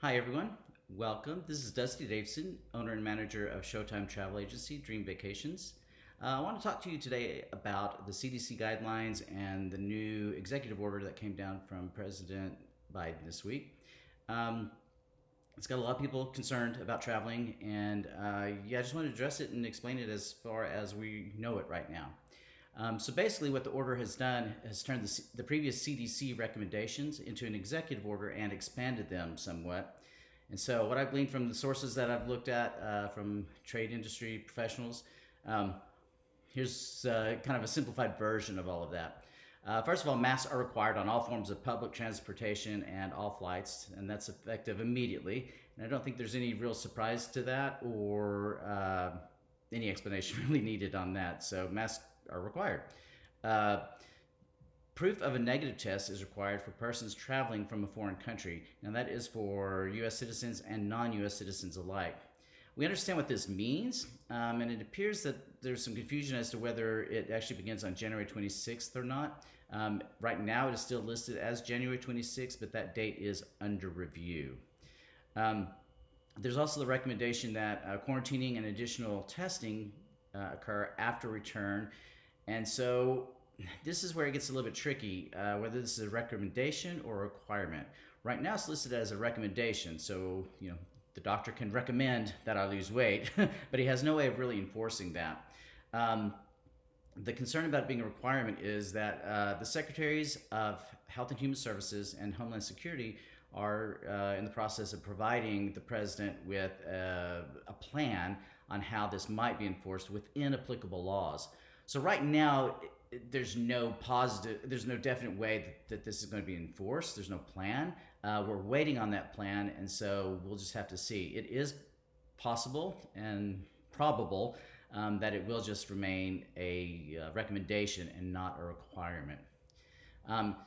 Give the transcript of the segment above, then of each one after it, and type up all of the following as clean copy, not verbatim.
Hi, everyone. Welcome. This is Dusty Davidson, owner and manager of Showtime Travel Agency, Dream Vacations. I want to talk to you today about the CDC guidelines and the new executive order that came down from President Biden this week. Um, it's got a lot of people concerned about traveling, and I just want to address it and explain it as far as we know it right now. So basically, what the order has done has turned the previous CDC recommendations into an executive order and expanded them somewhat. And so, what I've gleaned from the sources that I've looked at from trade industry professionals, um, here's kind of a simplified version of all of that. First of all, masks are required on all forms of public transportation and all flights, and that's effective immediately. And I don't think there's any real surprise to that or any explanation really needed on that. So masks are required. Uh, Proof of a negative test is required for persons traveling from a foreign country. Now, that is for U.S. citizens and non-U.S. citizens alike. We understand what this means, and it appears that there's some confusion as to whether it actually begins on January 26th or not. Right now, it is still listed as January 26th, but that date is under review. There's also the recommendation that quarantining and additional testing occur after return. And so this is where it gets a little bit tricky, whether this is a recommendation or a requirement. Right now, it's listed as a recommendation. So, the doctor can recommend that I lose weight, but he has no way of really enforcing that. The concern about it being a requirement is that the Secretaries of Health and Human Services and Homeland Security are in the process of providing the president with a plan on how this might be enforced within applicable laws. So right now, there's no definite way that this is going to be enforced. There's no plan. We're waiting on that plan, and so we'll just have to see. It is possible and probable that it will just remain a recommendation and not a requirement.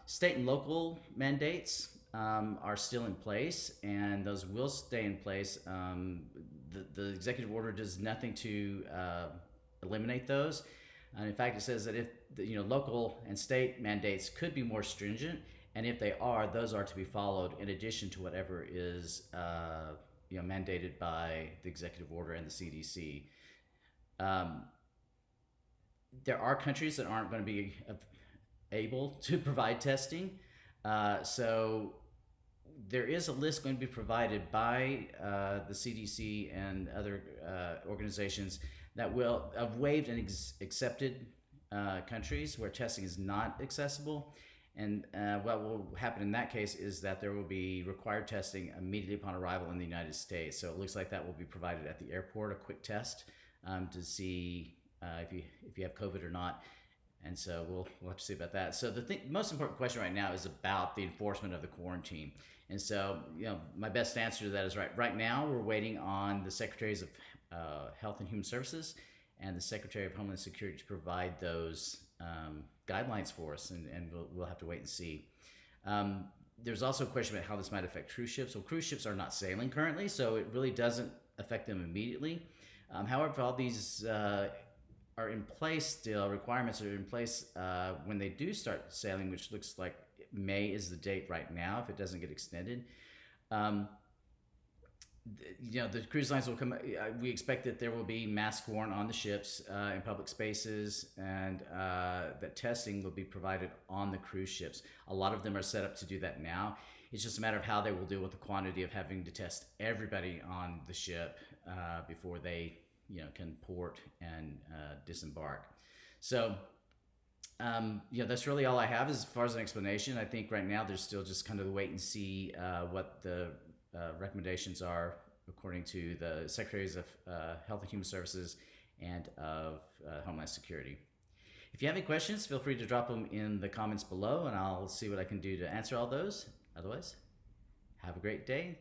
State and local mandates are still in place, and those will stay in place. The executive order does nothing to eliminate those. And in fact, it says that if local and state mandates could be more stringent, and if they are, those are to be followed in addition to whatever is mandated by the executive order and the CDC. There are countries that aren't going to be able to provide testing, so there is a list going to be provided by the CDC and other organizations that will have waived and accepted countries where testing is not accessible. And what will happen in that case is that there will be required testing immediately upon arrival in the United States. So it looks like that will be provided at the airport, a quick test to see if you have COVID or not. And so we'll have to see about that. So the most important question right now is about the enforcement of the quarantine. And so, my best answer to that is right now we're waiting on the Secretaries of Health and Human Services and the Secretary of Homeland Security to provide those guidelines for us, and we'll have to wait and see. There's also a question about how this might affect cruise ships. Well, cruise ships are not sailing currently, so it really doesn't affect them immediately. However, all these are in place still, requirements are in place when they do start sailing, which looks like May is the date right now if it doesn't get extended. The cruise lines will come. We expect that there will be masks worn on the ships in public spaces, and that testing will be provided on the cruise ships. A lot of them are set up to do that now. It's just a matter of how they will deal with the quantity of having to test everybody on the ship before they can port and disembark. So that's really all I have as far as an explanation. I think right now there's still just kind of the wait and see what the recommendations are according to the Secretaries of Health and Human Services and of Homeland Security. If you have any questions, feel free to drop them in the comments below, and I'll see what I can do to answer all those. Otherwise, have a great day.